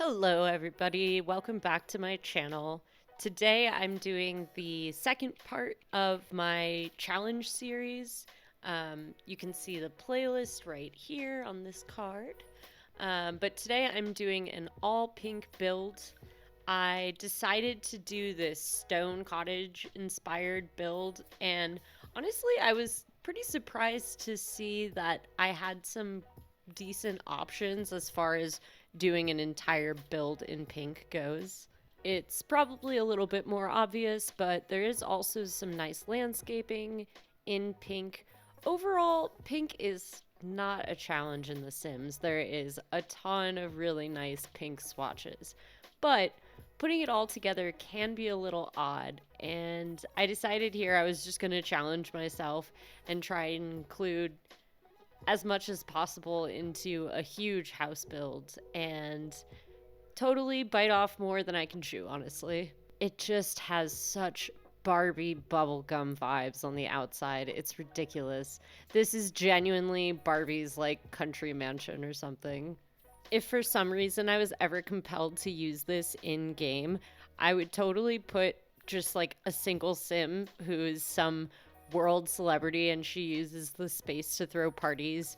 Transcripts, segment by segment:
Hello everybody, welcome back to my channel. Today I'm doing the second part of my challenge series. You can see the playlist right here on this card. But today I'm doing an all pink build. I decided to do this stone cottage inspired build, and honestly I was pretty surprised to see that I had some decent options as far as doing an entire build in pink goes. It's probably a little bit more obvious, but there is also some nice landscaping in pink. Overall, pink is not a challenge in The Sims. There is a ton of really nice pink swatches, but putting it all together can be a little odd, and I decided here I was just going to challenge myself and try and include as much as possible into a huge house build and totally bite off more than I can chew, honestly. It just has such Barbie bubblegum vibes on the outside. It's ridiculous. This is genuinely Barbie's like country mansion or something. If for some reason I was ever compelled to use this in game, I would totally put just like a single sim who is some world celebrity and she uses the space to throw parties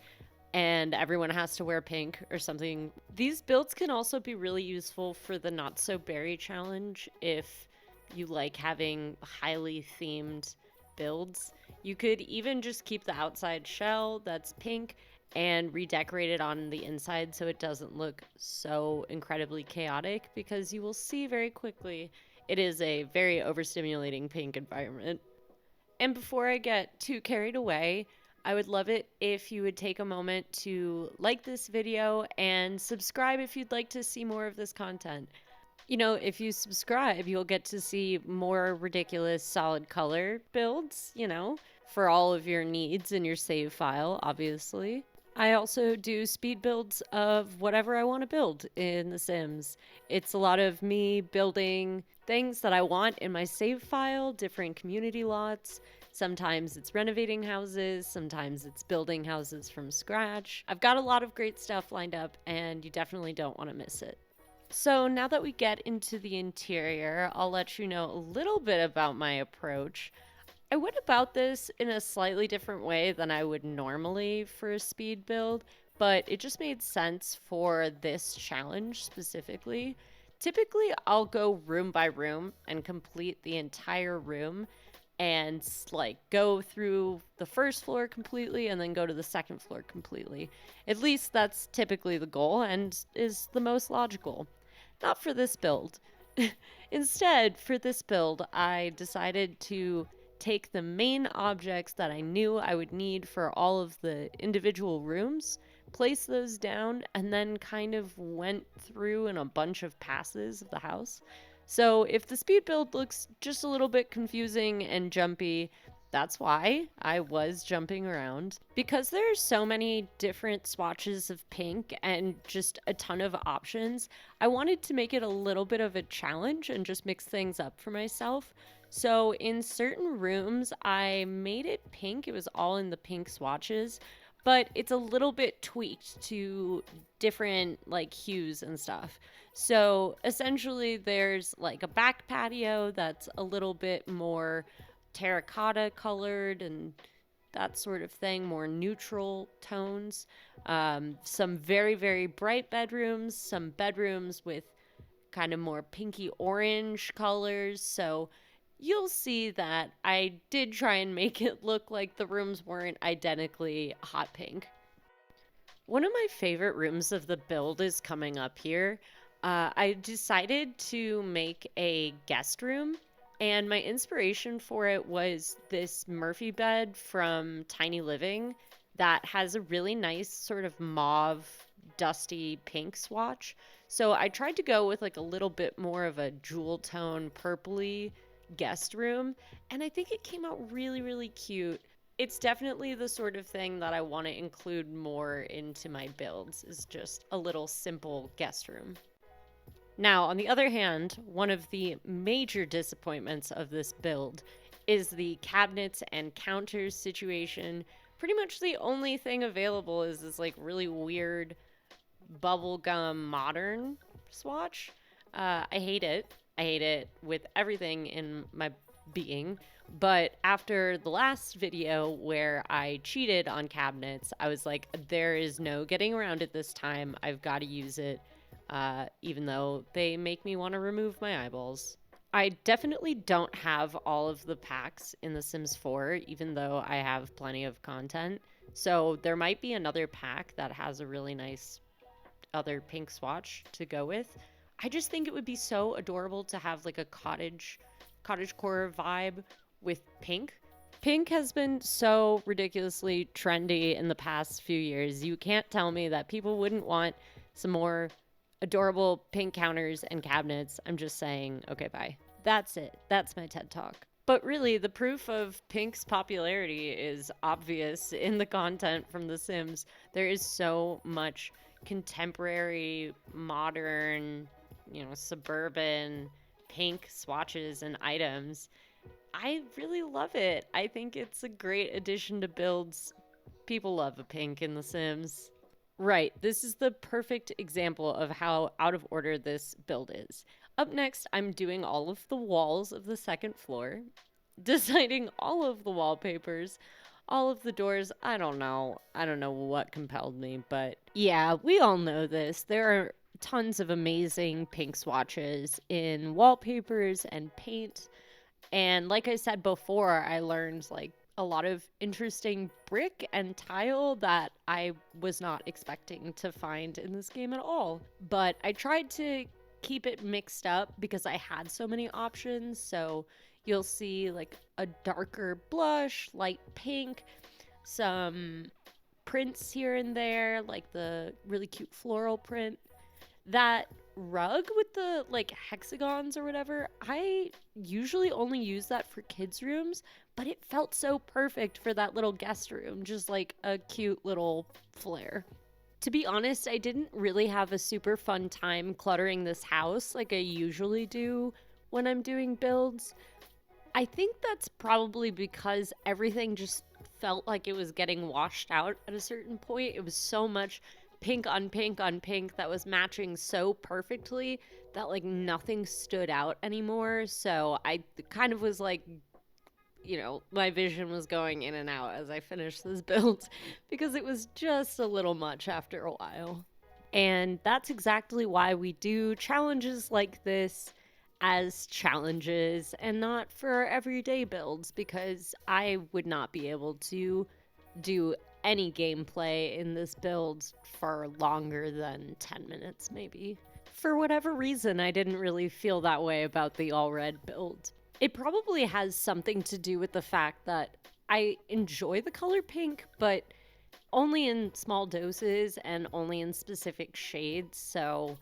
and everyone has to wear pink or something. These builds can also be really useful for the not so berry challenge if you like having highly themed builds. You could even just keep the outside shell that's pink and redecorate it on the inside so it doesn't look so incredibly chaotic, because you will see very quickly it is a very overstimulating pink environment. And before I get too carried away, I would love it if you would take a moment to like this video and subscribe if you'd like to see more of this content. You know, if you subscribe, you'll get to see more ridiculous solid color builds, for all of your needs in your save file, obviously. I also do speed builds of whatever I want to build in The Sims. It's a lot of me building things that I want in my save file, different community lots. Sometimes it's renovating houses, sometimes it's building houses from scratch. I've got a lot of great stuff lined up, and you definitely don't want to miss it. So now that we get into the interior, I'll let you know a little bit about my approach. I went about this in a slightly different way than I would normally for a speed build, but it just made sense for this challenge specifically. Typically, I'll go room by room and complete the entire room and like go through the first floor completely and then go to the second floor completely. At least that's typically the goal and is the most logical. Not for this build. Instead, for this build, I decided to take the main objects that I knew I would need for all of the individual rooms, place those down, and then kind of went through in a bunch of passes of the house. So if the speed build looks just a little bit confusing and jumpy, that's why I was jumping around. Because there are so many different swatches of pink and just a ton of options, I wanted to make it a little bit of a challenge and just mix things up for myself. So in certain rooms, I made it pink. It was all in the pink swatches, but it's a little bit tweaked to different like hues and stuff. So essentially there's like a back patio that's a little bit more terracotta colored and that sort of thing, more neutral tones. Some very, very bright bedrooms, some bedrooms with kind of more pinky orange colors. So you'll see that I did try and make it look like the rooms weren't identically hot pink. One of my favorite rooms of the build is coming up here. I decided to make a guest room, and my inspiration for it was this Murphy bed from Tiny Living that has a really nice sort of mauve, dusty pink swatch. So I tried to go with like a little bit more of a jewel tone purpley guest room, and I think it came out really, really cute. It's definitely the sort of thing that I want to include more into my builds, is just a little simple guest room. Now, on the other hand, one of the major disappointments of this build is the cabinets and counters situation. Pretty much the only thing available is this like really weird bubblegum modern swatch. I hate it. I hate it with everything in my being. But after the last video where I cheated on cabinets, I was like, there is no getting around it this time. I've got to use it, even though they make me want to remove my eyeballs. I definitely don't have all of the packs in The Sims 4, even though I have plenty of content. So there might be another pack that has a really nice other pink swatch to go with. I just think it would be so adorable to have like a cottagecore vibe with pink. Pink has been so ridiculously trendy in the past few years. You can't tell me that people wouldn't want some more adorable pink counters and cabinets. I'm just saying, okay, bye. That's it. That's my TED Talk. But really, the proof of Pink's popularity is obvious in the content from The Sims. There is so much contemporary, modern, suburban pink swatches and items. I really love it. I think it's a great addition to builds. People love a pink in The Sims. Right, this is the perfect example of how out of order this build is. Up next, I'm doing all of the walls of the second floor, deciding all of the wallpapers, all of the doors. I don't know what compelled me, but yeah, we all know this. There are tons of amazing pink swatches in wallpapers and paint. And like I said before, I learned like a lot of interesting brick and tile that I was not expecting to find in this game at all. But I tried to keep it mixed up because I had so many options. So you'll see like a darker blush, light pink, some prints here and there, like the really cute floral print. That rug with the like hexagons or whatever, I usually only use that for kids' rooms, but it felt so perfect for that little guest room, just like a cute little flair. To be honest, I didn't really have a super fun time cluttering this house like I usually do when I'm doing builds. I think that's probably because everything just felt like it was getting washed out at a certain point. It was so much pink on pink on pink that was matching so perfectly that like nothing stood out anymore. So I kind of was like, my vision was going in and out as I finished this build because it was just a little much after a while. And that's exactly why we do challenges like this as challenges and not for our everyday builds, because I would not be able to do any gameplay in this build for longer than 10 minutes maybe. For whatever reason, I didn't really feel that way about the all red build. It probably has something to do with the fact that I enjoy the color pink, but only in small doses and only in specific shades, so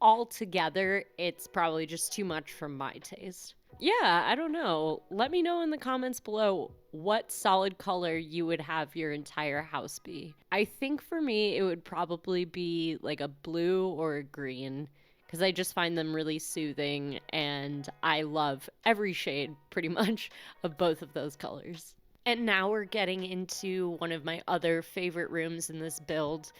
altogether, it's probably just too much for my taste. Yeah, I don't know. Let me know in the comments below what solid color you would have your entire house be. I think for me, it would probably be like a blue or a green, because I just find them really soothing, and I love every shade, pretty much, of both of those colors. And now we're getting into one of my other favorite rooms in this build.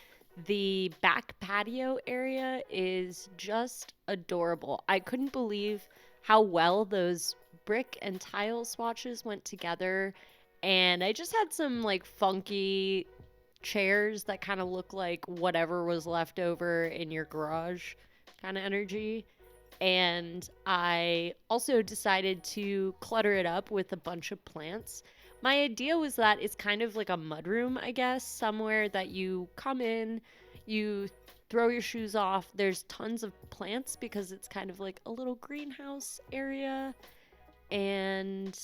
The back patio area is just adorable. I couldn't believe how well those brick and tile swatches went together. And I just had some like funky chairs that kind of look like whatever was left over in your garage kind of energy. And I also decided to clutter it up with a bunch of plants. My idea was that it's kind of like a mudroom, I guess, somewhere that you come in, you throw your shoes off. There's tons of plants because it's kind of like a little greenhouse area. And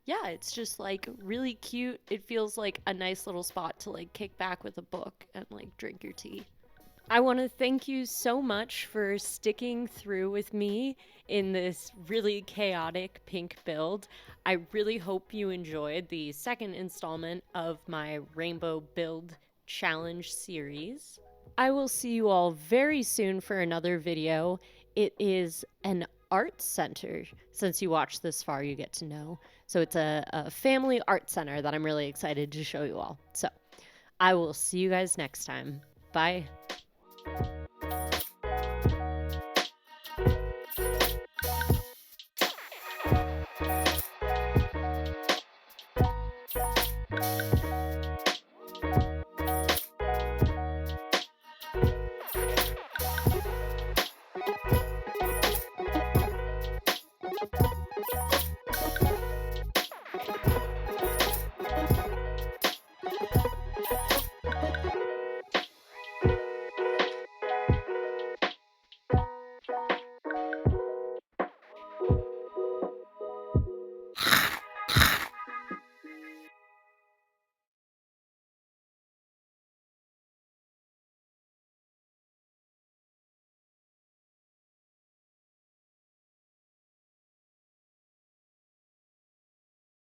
yeah, it's just like really cute. It feels like a nice little spot to like kick back with a book and like drink your tea. I want to thank you so much for sticking through with me in this really chaotic pink build. I really hope you enjoyed the second installment of my Rainbow Build Challenge series. I will see you all very soon for another video. It is an art center. Since you watched this far, you get to know. So it's a family art center that I'm really excited to show you all. So I will see you guys next time. Bye.